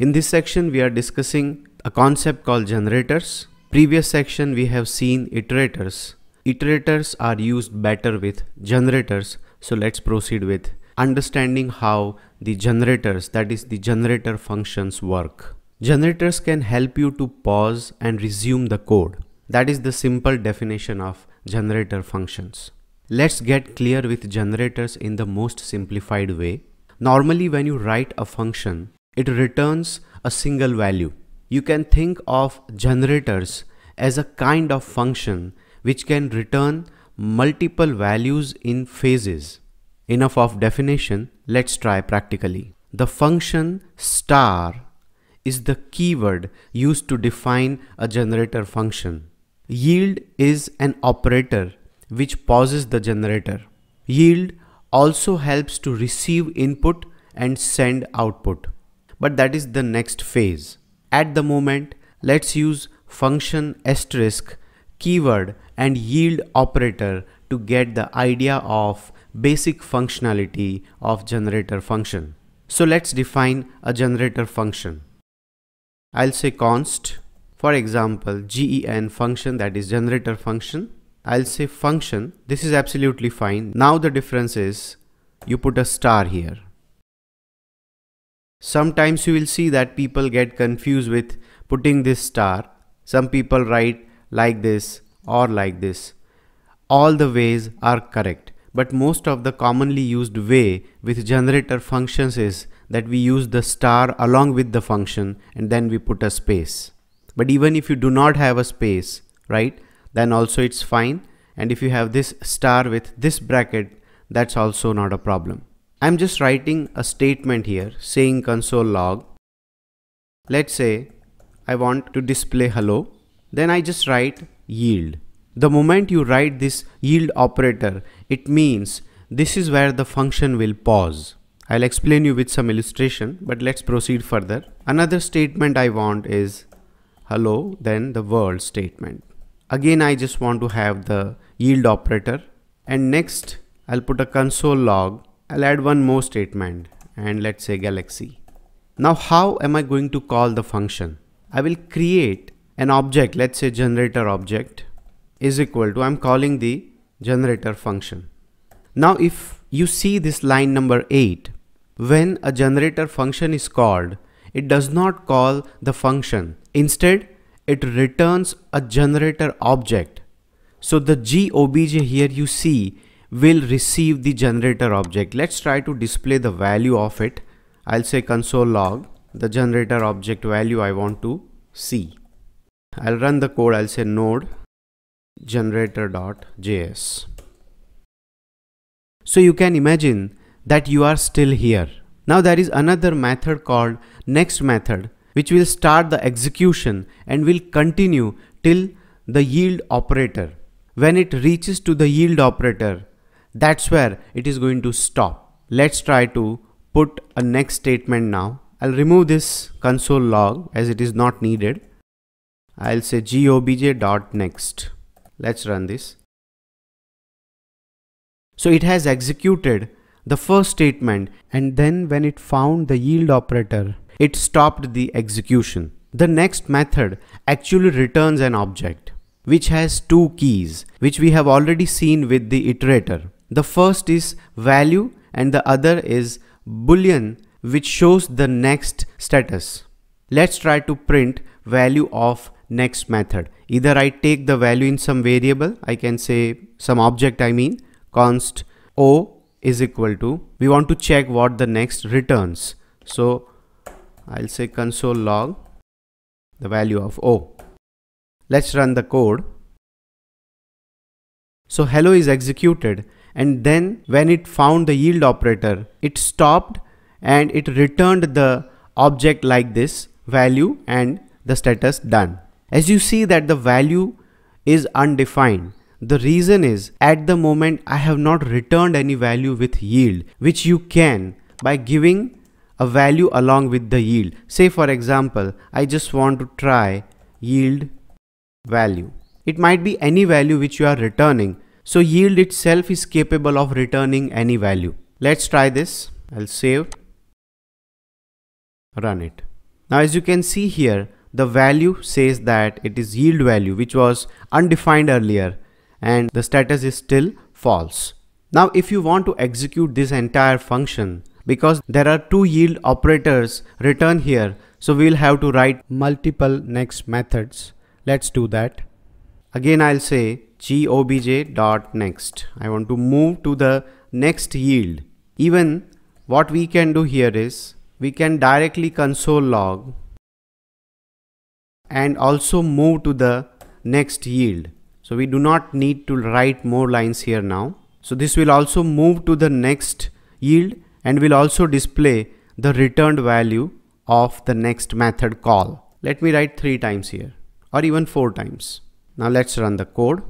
In this section, we are discussing a concept called generators. Previous section, we have seen iterators. Iterators are used better with generators. So let's proceed with understanding how the generators, that is the generator functions, work. Generators can help you to pause and resume the code. That is the simple definition of generator functions. Let's get clear with generators in the most simplified way. Normally, when you write a function, it returns a single value. You can think of generators as a kind of function which can return multiple values in phases. Enough of definition, let's try practically. The function star is the keyword used to define a generator function. Yield is an operator which pauses the generator. Yield also helps to receive input and send output. But that is the next phase. At the moment, let's use function asterisk, keyword and yield operator to get the idea of basic functionality of generator function. So let's define a generator function. I'll say const, for example, gen function, that is generator function. I'll say function. This is absolutely fine. Now the difference is you put a star here. Sometimes you will see that people get confused with putting this star. Some people write like this or like this. All the ways are correct, but most of the commonly used way with generator functions is that we use the star along with the function and then we put a space. But even if you do not have a space, right, then also it's fine. And if you have this star with this bracket, that's also not a problem. I'm just writing a statement here saying console log. Let's say I want to display hello. Then I just write yield. The moment you write this yield operator, it means this is where the function will pause. I'll explain you with some illustration, but let's proceed further. Another statement I want is hello, then the world statement. Again, I just want to have the yield operator. And next, I'll put a console log. I'll add one more statement and let's say galaxy. Now, how am I going to call the function? I will create an object, let's say generator object is equal to, I'm calling the generator function. Now, if you see this line number 8, when a generator function is called, it does not call the function. Instead, it returns a generator object. So the GOBJ here you see will receive the generator object. Let's try to display the value of it. I'll say console log, the generator object value I want to see. I'll run the code. I'll say node generator.js. So you can imagine that you are still here. Now there is another method called next method, which will start the execution and will continue till the yield operator. When it reaches to the yield operator, that's where it is going to stop. Let's try to put a next statement now. I'll remove this console log as it is not needed. I'll say gobj.next. Let's run this. So it has executed the first statement, and then when it found the yield operator, it stopped the execution. The next method actually returns an object which has two keys, which we have already seen with the iterator. The first is value and the other is boolean, which shows the next status. Let's try to print value of next method. Either I take the value in some variable, I can say some object, const o is equal to, we want to check what the next returns. So I'll say console log the value of o. Let's run the code. So hello is executed, and then when it found the yield operator, it stopped and it returned the object like this, value and the status done. As you see that the value is undefined. The reason is at the moment I have not returned any value with yield, which you can by giving a value along with the yield. Say for example, I just want to try yield value. It might be any value which you are returning. So yield itself is capable of returning any value. Let's try this. I'll save, run it. Now as you can see here, the value says that it is yield value, which was undefined earlier, and the status is still false. Now if you want to execute this entire function, because there are two yield operators written here, so we will have to write multiple next methods. Let's do that. Again I'll say gobj.next. I want to move to the next yield. Even what we can do here is we can directly console log and also move to the next yield. So we do not need to write more lines here now. So this will also move to the next yield and will also display the returned value of the next method call. Let me write 3 times here, or even 4 times. Now let's run the code.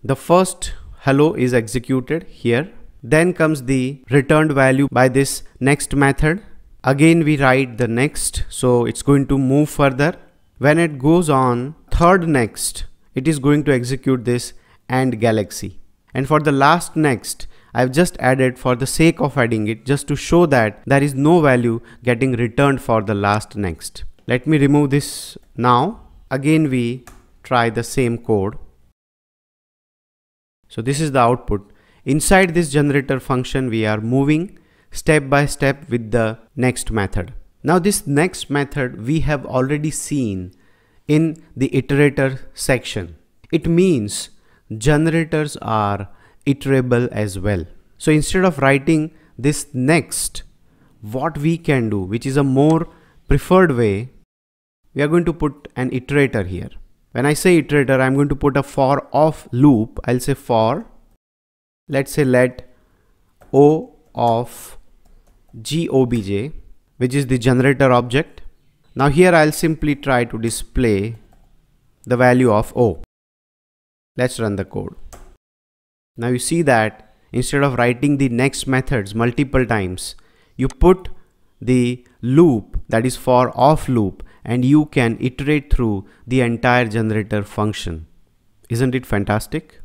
The first hello is executed here. Then comes the returned value by this next method. Again we write the next, so it's going to move further. When it goes on third next, it is going to execute this AND galaxy. And for the last next, I've just added for the sake of adding it, just to show that there is no value getting returned for the last next. Let me remove this now. Again we try the same code. So this is the output. Inside this generator function, we are moving step by step with the next method. Now this next method we have already seen in the iterator section. It means generators are iterable as well. So instead of writing this next, what we can do, which is a more preferred way, we are going to put an iterator here. When I say iterator, I'm going to put a for of loop. I'll say for, let's say let O of gobj, which is the generator object. Now here I'll simply try to display the value of O. Let's run the code. Now you see that instead of writing the next methods multiple times, you put the loop, that is for of loop, and you can iterate through the entire generator function. Isn't it fantastic?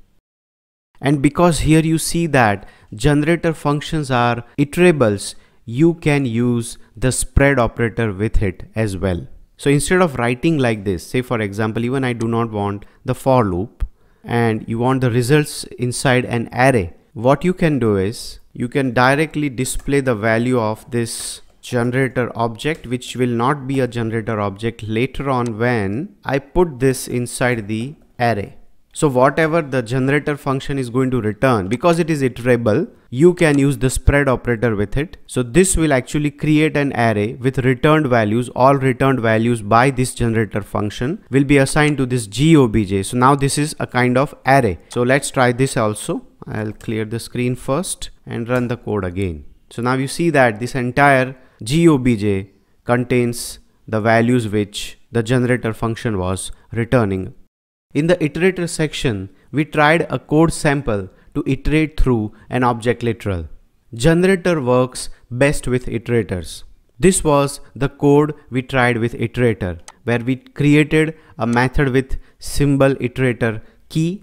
And because here you see that generator functions are iterables, you can use the spread operator with it as well. So instead of writing like this, say for example, even I do not want the for loop and you want the results inside an array, what you can do is you can directly display the value of this generator object, which will not be a generator object later on when I put this inside the array. So whatever the generator function is going to return, because it is iterable, you can use the spread operator with it. So this will actually create an array with returned values. All returned values by this generator function will be assigned to this gobj. So now this is a kind of array. So let's try this also. I'll clear the screen first and run the code again. So now you see that this entire gobj contains the values which the generator function was returning. In the iterator section, we tried a code sample to iterate through an object literal. Generator works best with iterators. This was the code we tried with iterator, where we created a method with symbol iterator key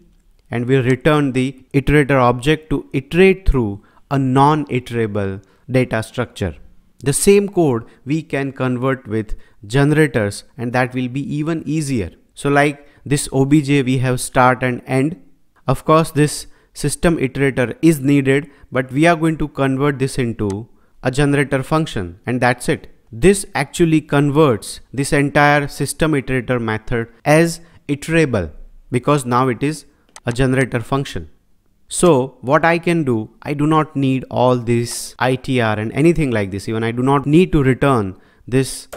and we returned the iterator object to iterate through a non-iterable data structure. The same code we can convert with generators, and that will be even easier. So like this obj, we have start and end. Of course this system iterator is needed, but we are going to convert this into a generator function, and that's it. This actually converts this entire system iterator method as iterable because now it is a generator function. So what I can do, I do not need all this ITR and anything like this. Even I do not need to return this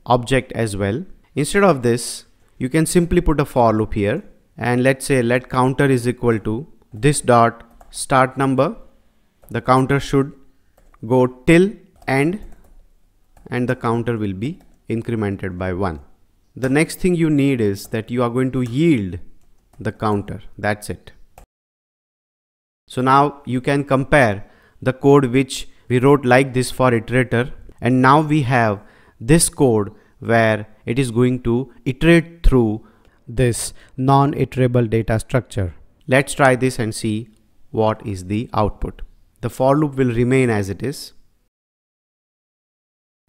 object as well. Instead of this, you can simply put a for loop here, and let's say let counter is equal to this dot start number. The counter should go till end and the counter will be incremented by 1. The next thing you need is that you are going to yield the counter. That's it. So now you can compare the code which we wrote like this for iterator, and now we have this code where it is going to iterate through this non-iterable data structure. Let's try this and see what is the output. The for loop will remain as it is.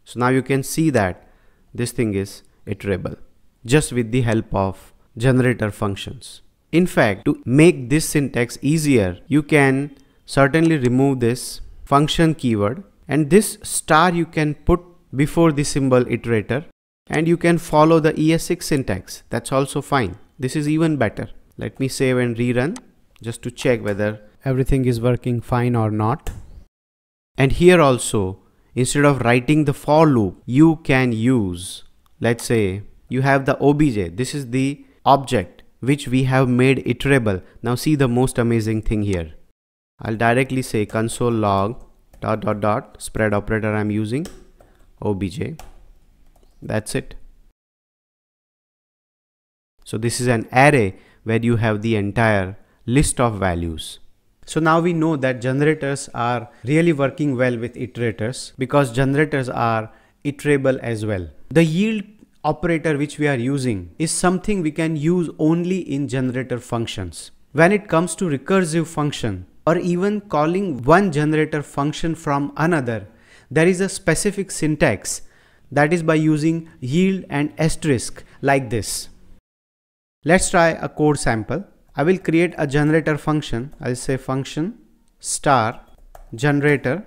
So now you can see that this thing is iterable just with the help of generator functions. In fact, to make this syntax easier, you can certainly remove this function keyword, and this star you can put before the symbol iterator, and you can follow the ES6 syntax. That's also fine. This is even better. Let me save and rerun just to check whether everything is working fine or not. And here also, instead of writing the for loop, you can use, let's say you have the obj. This is the object which we have made iterable. Now see the most amazing thing here. I'll directly say console log ... spread operator I'm using obj. That's it. So this is an array where you have the entire list of values. So now we know that generators are really working well with iterators because generators are iterable as well. The yield operator which we are using is something we can use only in generator functions. When it comes to recursive function or even calling one generator function from another, there is a specific syntax, that is by using yield and asterisk like this. Let's try a code sample. I will create a generator function. I'll say function star generator.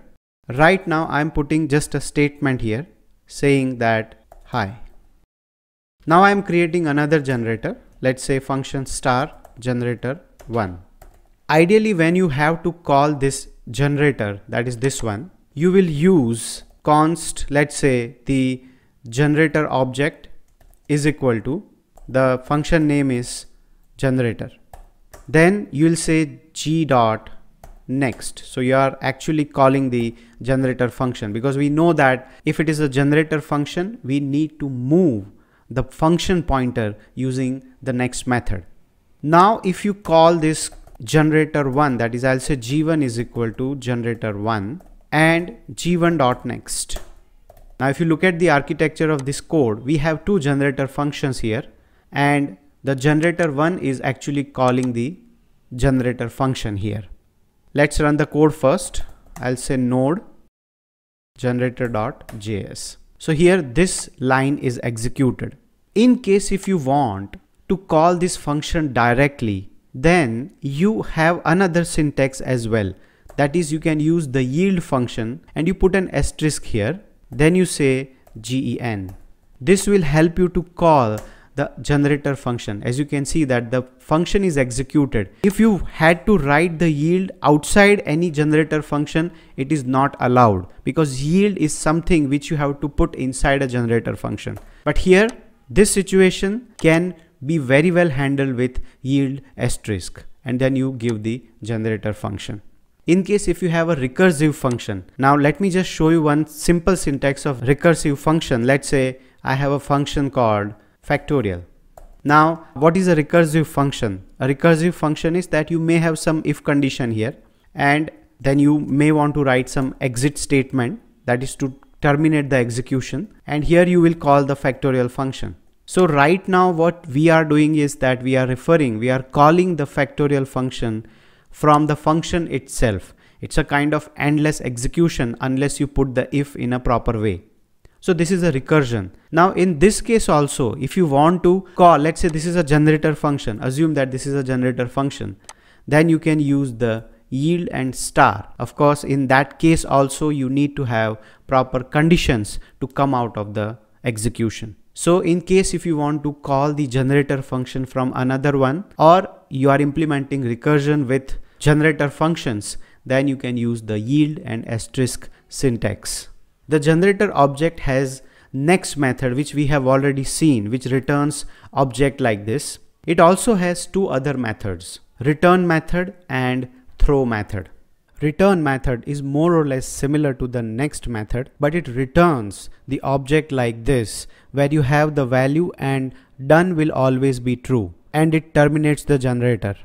Right now I'm putting just a statement here saying that hi. Now I'm creating another generator. Let's say function star generator 1. Ideally, when you have to call this generator, that is this one, you will use const, let's say the generator object is equal to, the function name is generator. Then you will say g dot next. So you are actually calling the generator function, because we know that if it is a generator function, we need to move the function pointer using the next method. Now if you call this generator 1, that is I'll say g1 is equal to generator 1 and g1 dot next. Now if you look at the architecture of this code, we have two generator functions here, and the generator 1 is actually calling the generator function here. Let's run the code first. I'll say node generator.js. So here this line is executed. In case if you want to call this function directly, then you have another syntax as well. That is, you can use the yield function and you put an asterisk here. Then you say gen. This will help you to call the generator function. As you can see that the function is executed. If you had to write the yield outside any generator function, it is not allowed, because yield is something which you have to put inside a generator function. But here this situation can be very well handled with yield asterisk, and then you give the generator function. In case if you have a recursive function, now let me just show you one simple syntax of recursive function. Let's say I have a function called factorial. Now what is a recursive function? A recursive function is that you may have some if condition here, and then you may want to write some exit statement, that is to terminate the execution, and here you will call the factorial function. So right now what we are doing is that we are calling the factorial function from the function itself. It's a kind of endless execution unless you put the if in a proper way. So this is a recursion. Now in this case also, if you want to call, let's say this is a generator function, assume that this is a generator function, then you can use the yield and star. Of course, in that case also you need to have proper conditions to come out of the execution. So in case if you want to call the generator function from another one, or you are implementing recursion with generator functions, then you can use the yield and asterisk syntax. The generator object has next method, which we have already seen, which returns object like this. It also has two other methods, return method and throw method. Return method is more or less similar to the next method, but it returns the object like this, where you have the value and done will always be true, and it terminates the generator.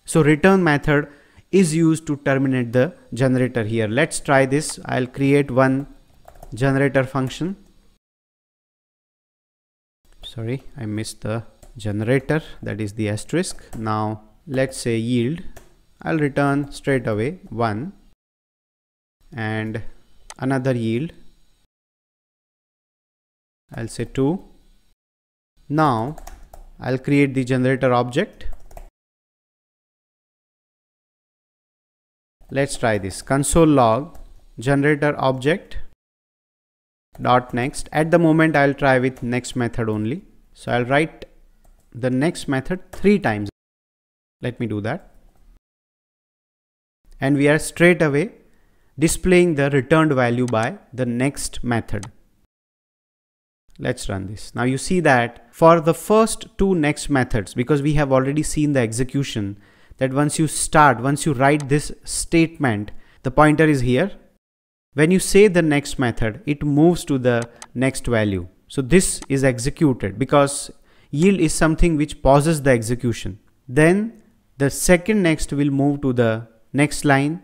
So return method is used to terminate the generator here. Let's try this. I'll create one generator function. Sorry, I missed the generator, that is the asterisk. Now let's say yield. I'll return straight away 1 and another yield. I'll say 2. Now I'll create the generator object. Let's try this. Console log generator object dot next. At the moment I'll try with next method only. So I'll write the next method 3 times. Let me do that. And we are straight away displaying the returned value by the next method. Let's run this. Now you see that for the first 2 next methods, because we have already seen the execution, that once you write this statement, the pointer is here. When you say the next method, it moves to the next value. So this is executed because yield is something which pauses the execution. Then the second next will move to the next line.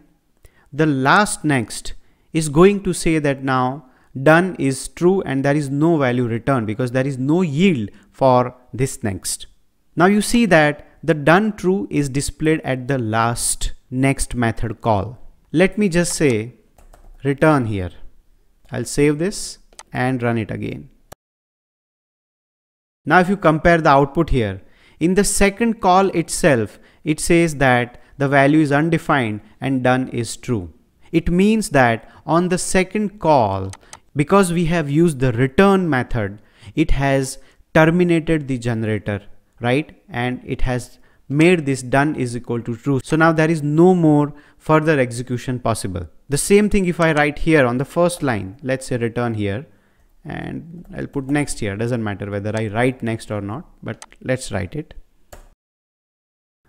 The last next is going to say that now done is true and there is no value returned because there is no yield for this next. Now you see that the done true is displayed at the last next method call. Let me just say return here. I'll save this and run it again. Now if you compare the output here, in the second call itself, it says that the value is undefined and done is true. It means that on the second call, because we have used the return method, it has terminated the generator, right? And it has made this done is equal to true. So now there is no more further execution possible. The same thing if I write here on the first line, let's say return here, and I'll put next here. Doesn't matter whether I write next or not, but let's write it.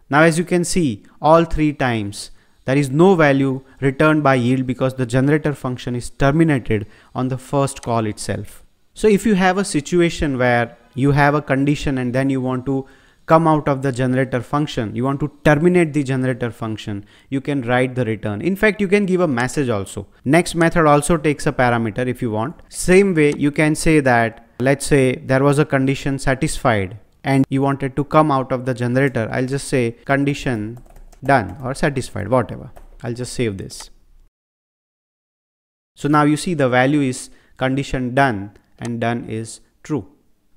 Now as you can see, all 3 times there is no value returned by yield because the generator function is terminated on the first call itself. So if you have a situation where you have a condition and then you want to come out of the generator function, you want to terminate the generator function, you can write the return. In fact, you can give a message also. Next method also takes a parameter if you want. Same way you can say that, let's say there was a condition satisfied and you wanted to come out of the generator. I'll just say condition done or satisfied, whatever. I'll just save this. So now you see the value is condition done and done is true.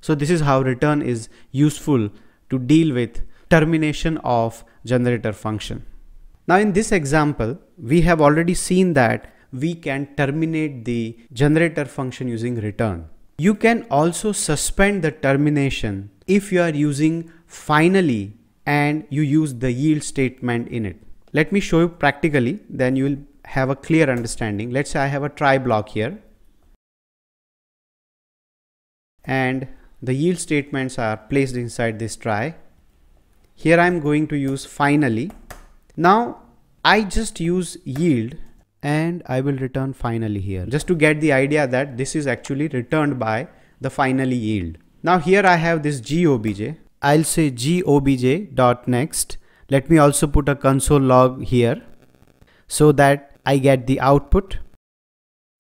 So this is how return is useful to deal with termination of generator function. Now in this example, we have already seen that we can terminate the generator function using return. You can also suspend the termination if you are using finally and you use the yield statement in it. Let me show you practically, then you will have a clear understanding. Let's say I have a try block here and the yield statements are placed inside this try. Here I'm going to use finally. Now I just use yield and I will return finally here, just to get the idea that this is actually returned by the finally yield. Now here I have this GOBJ. I'll say GOBJ.next. Let me also put a console log here so that I get the output.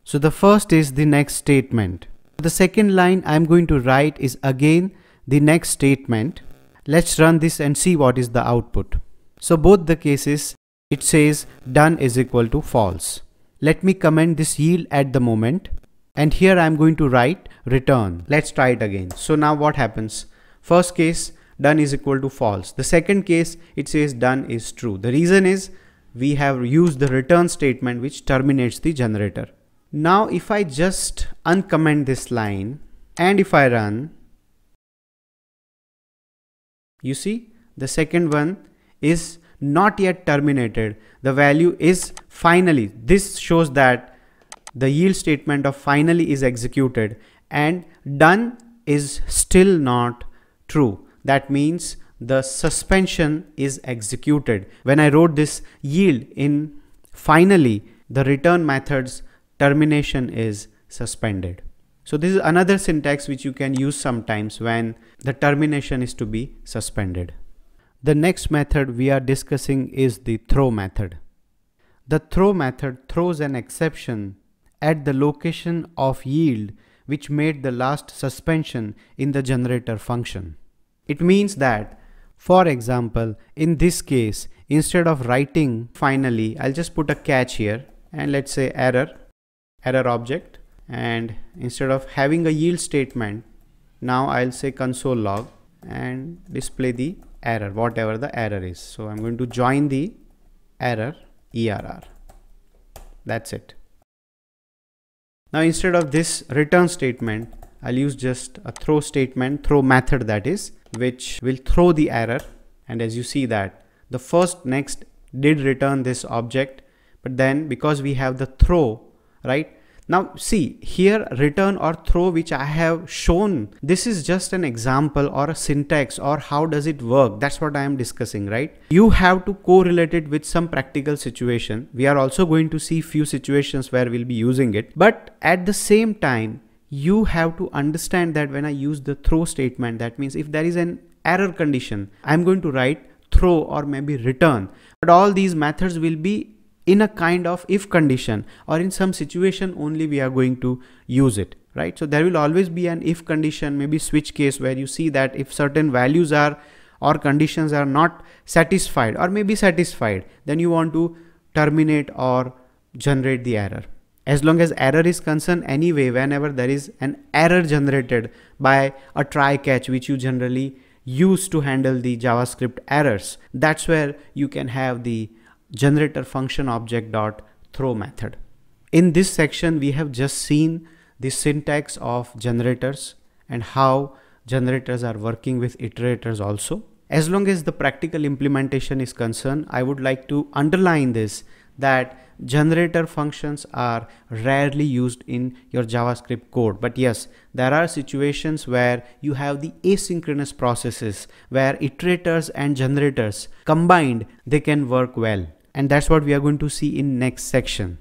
So the first is the next statement. The second line I'm going to write is again the next statement. Let's run this and see what is the output. So both the cases it says done is equal to false. Let me comment this yield at the moment and here I'm going to write return. Let's try it again. So now what happens? First case done is equal to false. The second case it says done is true. The reason is we have used the return statement which terminates the generator. Now if I just uncomment this line and if I run, you see the second one is not yet terminated. The value is finally. This shows that the yield statement of finally is executed and done is still not true. That means the suspension is executed. When I wrote this yield in finally, the return method's termination is suspended. So this is another syntax which you can use sometimes when the termination is to be suspended. The next method we are discussing is the throw method. The throw method throws an exception at the location of yield which made the last suspension in the generator function. It means that, for example, in this case, instead of writing finally, I'll just put a catch here and let's say error object. and instead of having a yield statement, now I'll say console log and display the error, whatever the error is. So I'm going to join the error ERR. That's it. Now instead of this return statement, I'll use just a throw statement, throw method that is, which will throw the error. And as you see that the first next did return this object, but then because we have the throw, right? Now see here, return or throw which I have shown, this is just an example or a syntax or how does it work. That's what I am discussing, right? You have to correlate it with some practical situation. We are also going to see few situations where we'll be using it. But at the same time, you have to understand that when I use the throw statement, that means if there is an error condition, I'm going to write throw or maybe return. But all these methods will be in a kind of if condition, or in some situation only we are going to use it, right? So there will always be an if condition, maybe switch case, where you see that if certain values are or conditions are not satisfied or maybe satisfied, then you want to terminate or generate the error. As long as error is concerned, anyway, whenever there is an error generated by a try catch, which you generally use to handle the JavaScript errors, that's where you can have the generator function object dot throw method. In this section, we have just seen the syntax of generators and how generators are working with iterators also. As long as the practical implementation is concerned, I would like to underline this, that generator functions are rarely used in your JavaScript code. But yes, there are situations where you have the asynchronous processes where iterators and generators combined, they can work well. And that's what we are going to see in next section.